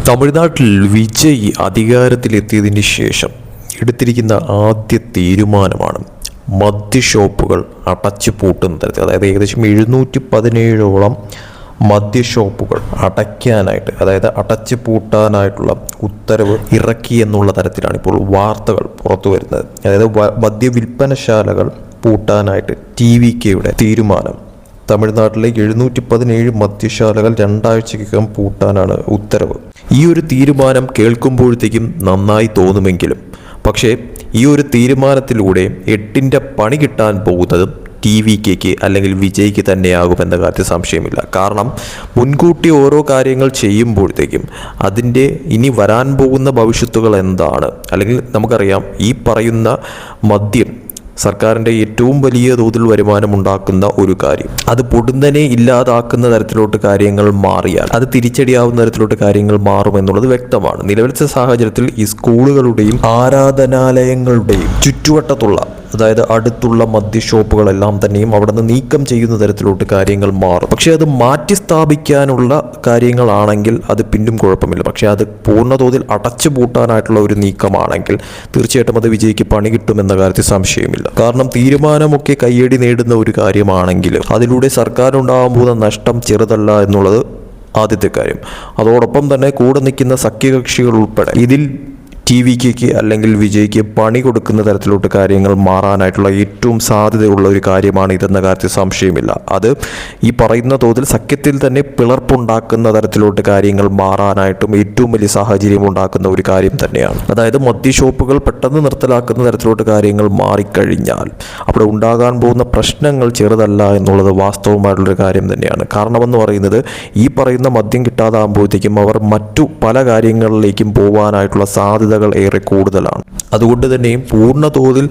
തമിഴ്നാട്ടിൽ വിജയ് അധികാരത്തിലെത്തിയതിന് ശേഷം എടുത്തിരിക്കുന്ന ആദ്യ തീരുമാനമാണ് മദ്യഷോപ്പുകൾ അടച്ചു പൂട്ടുന്ന തരത്തിൽ. അതായത് ഏകദേശം 717ഓളം മദ്യഷോപ്പുകൾ അടയ്ക്കാനായിട്ട്, അതായത് അടച്ചു പൂട്ടാനായിട്ടുള്ള ഉത്തരവ് ഇറക്കി എന്നുള്ള തരത്തിലാണ് ഇപ്പോൾ വാർത്തകൾ പുറത്തു വരുന്നത്. അതായത് മദ്യവിൽപ്പനശാലകൾ പൂട്ടാനായിട്ട് TVKയുടെ തീരുമാനം. തമിഴ്നാട്ടിലെ 717 മദ്യശാലകൾ 2 ആഴ്ചയ്ക്കകം പൂട്ടാനാണ് ഉത്തരവ്. ഈ ഒരു തീരുമാനം കേൾക്കുമ്പോഴത്തേക്കും നന്നായി തോന്നുമെങ്കിലും പക്ഷേ ഈ ഒരു തീരുമാനത്തിലൂടെ 8ന്റെ പണി കിട്ടാൻ പോകുന്നതും TVKക്ക് അല്ലെങ്കിൽ വിജയ്ക്ക് തന്നെയാകുമെന്ന കാര്യത്തിൽ സംശയമില്ല. കാരണം മുൻകൂട്ടി ഓരോ കാര്യങ്ങൾ ചെയ്യുമ്പോഴത്തേക്കും അതിൻ്റെ ഇനി വരാൻ പോകുന്ന ഭവിഷ്യത്തുകൾ എന്താണ്, അല്ലെങ്കിൽ നമുക്കറിയാം ഈ പറയുന്ന മദ്യം സർക്കാരിൻ്റെ ഏറ്റവും വലിയ തോതിൽ വരുമാനം ഉണ്ടാക്കുന്ന ഒരു കാര്യം, അത് പൊടുന്നനെ ഇല്ലാതാക്കുന്ന തരത്തിലോട്ട് കാര്യങ്ങൾ മാറിയാൽ അത് തിരിച്ചടിയാവുന്ന തരത്തിലോട്ട് കാര്യങ്ങൾ മാറുമെന്നുള്ളത് വ്യക്തമാണ്. നിലവിലത്തെ സാഹചര്യത്തിൽ ഈ സ്കൂളുകളുടെയും ആരാധനാലയങ്ങളുടെയും ചുറ്റുവട്ടത്തുള്ള, അതായത് അടുത്തുള്ള മദ്യഷോപ്പുകളെല്ലാം തന്നെയും അവിടെ നിന്ന് നീക്കം ചെയ്യുന്ന തരത്തിലോട്ട് കാര്യങ്ങൾ മാറും. പക്ഷേ അത് മാറ്റി സ്ഥാപിക്കാനുള്ള കാര്യങ്ങളാണെങ്കിൽ അത് പിന്നും കുഴപ്പമില്ല. പക്ഷേ അത് പൂർണ്ണതോതിൽ അടച്ചു പൂട്ടാനായിട്ടുള്ള ഒരു നീക്കമാണെങ്കിൽ തീർച്ചയായിട്ടും അത് വിജയ്ക്ക് പണി കിട്ടുമെന്ന കാര്യത്തിൽ സംശയമില്ല. കാരണം തീരുമാനമൊക്കെ കയ്യടി നേടുന്ന ഒരു കാര്യമാണെങ്കിൽ അതിലൂടെ സർക്കാരിനുണ്ടാകാൻ പോകുന്ന നഷ്ടം ചെറുതല്ല എന്നുള്ളത് ആദ്യത്തെ കാര്യം. അതോടൊപ്പം തന്നെ കൂടെ നിൽക്കുന്ന സഖ്യകക്ഷികൾ ഉൾപ്പെടെ ഇതിൽ TVKക്ക് അല്ലെങ്കിൽ വിജയ്ക്ക് പണി കൊടുക്കുന്ന തരത്തിലോട്ട് കാര്യങ്ങൾ മാറാനായിട്ടുള്ള ഏറ്റവും സാധ്യതയുള്ള ഒരു കാര്യമാണ് ഇതെന്ന കാര്യത്തിൽ സംശയമില്ല. അത് ഈ പറയുന്ന തോതിൽ സഖ്യത്തിൽ തന്നെ പിളർപ്പുണ്ടാക്കുന്ന തരത്തിലോട്ട് കാര്യങ്ങൾ മാറാനായിട്ടും ഏറ്റവും വലിയ സാഹചര്യം ഉണ്ടാക്കുന്ന ഒരു കാര്യം തന്നെയാണ്. അതായത് മദ്യഷോപ്പുകൾ പെട്ടെന്ന് നിർത്തലാക്കുന്ന തരത്തിലോട്ട് കാര്യങ്ങൾ മാറിക്കഴിഞ്ഞാൽ അവിടെ ഉണ്ടാകാൻ പോകുന്ന പ്രശ്നങ്ങൾ ചെറുതല്ല എന്നുള്ളത് വാസ്തവമായിട്ടുള്ളൊരു കാര്യം തന്നെയാണ്. കാരണമെന്ന് പറയുന്നത് ഈ പറയുന്ന മദ്യം കിട്ടാതാകുമ്പോഴത്തേക്കും അവർ മറ്റു പല കാര്യങ്ങളിലേക്കും പോകാനായിട്ടുള്ള സാധ്യത ഏറെ കൂടുതലാണ്. അതുകൊണ്ട് തന്നെയും പൂർണ്ണ തോതിൽ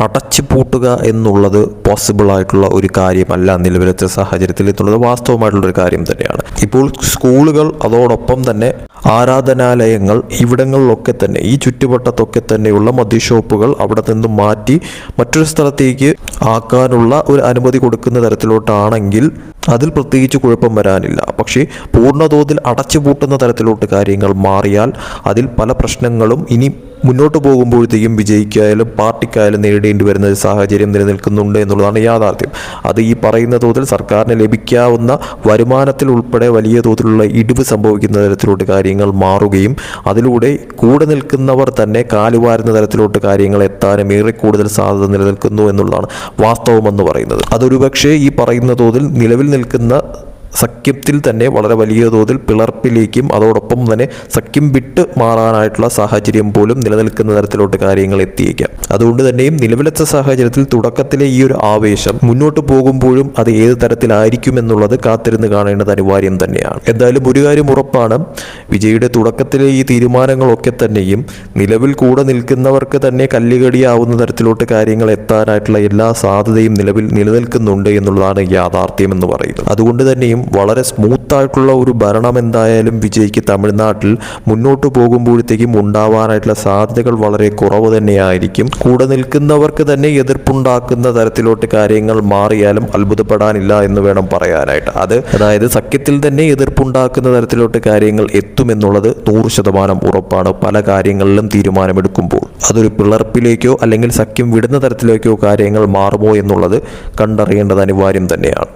അടച്ചു പൂട്ടുക എന്നുള്ളത് പോസിബിൾ ആയിട്ടുള്ള ഒരു കാര്യമല്ല നിലവിലത്തെ സാഹചര്യത്തിൽ എന്നുള്ളത് വാസ്തവമായിട്ടുള്ളൊരു കാര്യം തന്നെയാണ്. ഇപ്പോൾ സ്കൂളുകൾ, അതോടൊപ്പം തന്നെ ആരാധനാലയങ്ങൾ, ഇവിടങ്ങളിലൊക്കെ തന്നെ ഈ ചുറ്റുവട്ടത്തൊക്കെ തന്നെയുള്ള മദ്യഷോപ്പുകൾ അവിടെ നിന്നും മാറ്റി മറ്റൊരു സ്ഥലത്തേക്ക് ആക്കാനുള്ള ഒരു അനുമതി കൊടുക്കുന്ന തരത്തിലോട്ടാണെങ്കിൽ അതിൽ പ്രത്യേകിച്ച് കുഴപ്പം വരാനില്ല. പക്ഷേ പൂർണ്ണതോതിൽ അടച്ചു പൂട്ടുന്ന തരത്തിലോട്ട് കാര്യങ്ങൾ മാറിയാൽ അതിൽ പല പ്രശ്നങ്ങളും ഇനി മുന്നോട്ട് പോകുമ്പോഴത്തേക്കും വിജയിക്കായാലും പാർട്ടിക്കായാലും നേരിടേണ്ടി വരുന്ന ഒരു സാഹചര്യം നിലനിൽക്കുന്നുണ്ട് എന്നുള്ളതാണ് യാഥാർത്ഥ്യം. അത് ഈ പറയുന്ന തോതിൽ സർക്കാരിന് ലഭിക്കാവുന്ന വരുമാനത്തിൽ ഉൾപ്പെടെ വലിയ തോതിലുള്ള ഇടിവ് സംഭവിക്കുന്ന തരത്തിലോട്ട് കാര്യങ്ങൾ മാറുകയും അതിലൂടെ കൂടെ നിൽക്കുന്നവർ തന്നെ കാലുവാരുന്ന തരത്തിലോട്ട് കാര്യങ്ങൾ എത്താനും ഏറെ കൂടുതൽ സാധ്യത നിലനിൽക്കുന്നു എന്നുള്ളതാണ് വാസ്തവമെന്ന് പറയുന്നത്. അതൊരുപക്ഷെ ഈ പറയുന്ന തോതിൽ നിലവിൽ നിൽക്കുന്ന സഖ്യത്തിൽ തന്നെ വളരെ വലിയ തോതിൽ പിളർപ്പിലേക്കും അതോടൊപ്പം തന്നെ സഖ്യം വിട്ട് മാറാനായിട്ടുള്ള സാഹചര്യം പോലും നിലനിൽക്കുന്ന തരത്തിലോട്ട് കാര്യങ്ങൾ എത്തിയേക്കാം. അതുകൊണ്ട് തന്നെയും നിലവിലത്തെ സാഹചര്യത്തിൽ തുടക്കത്തിലെ ഈ ഒരു ആവേശം മുന്നോട്ട് പോകുമ്പോഴും അത് ഏത് തരത്തിലായിരിക്കും എന്നുള്ളത് കാത്തിരുന്ന് കാണേണ്ടത് അനിവാര്യം തന്നെയാണ്. എന്തായാലും ഒരു കാര്യം ഉറപ്പാണ്, വിജയുടെ തുടക്കത്തിലെ ഈ തീരുമാനങ്ങളൊക്കെ തന്നെയും നിലവിൽ കൂടെ നിൽക്കുന്നവർക്ക് തന്നെ കല്ലുകടിയാവുന്ന തരത്തിലോട്ട് കാര്യങ്ങൾ എത്താനായിട്ടുള്ള എല്ലാ സാധ്യതയും നിലവിൽ നിലനിൽക്കുന്നുണ്ട് എന്നുള്ളതാണ് യാഥാർത്ഥ്യം എന്ന് പറയുന്നത്. അതുകൊണ്ട് തന്നെയും വളരെ സ്മൂത്തായിട്ടുള്ള ഒരു ഭരണം എന്തായാലും വിജയ്ക്ക് തമിഴ്നാട്ടിൽ മുന്നോട്ട് പോകുമ്പോഴത്തേക്കും ഉണ്ടാവാനായിട്ടുള്ള സാധ്യതകൾ വളരെ കുറവ് തന്നെയായിരിക്കും. കൂടെ നിൽക്കുന്നവർക്ക് തന്നെ എതിർപ്പുണ്ടാക്കുന്ന തരത്തിലോട്ട് കാര്യങ്ങൾ മാറിയാലും അത്ഭുതപ്പെടാനില്ല എന്ന് വേണം പറയാനായിട്ട്. അതായത് സഖ്യത്തിൽ തന്നെ എതിർപ്പുണ്ടാക്കുന്ന തരത്തിലോട്ട് കാര്യങ്ങൾ എത്തുമെന്നുള്ളത് 100% ഉറപ്പാണ്. പല കാര്യങ്ങളിലും തീരുമാനമെടുക്കുമ്പോൾ അതൊരു പിളർപ്പിലേക്കോ അല്ലെങ്കിൽ സഖ്യം വിടുന്ന തരത്തിലേക്കോ കാര്യങ്ങൾ മാറുമോ എന്നുള്ളത് കണ്ടറിയേണ്ടത് അനിവാര്യം തന്നെയാണ്.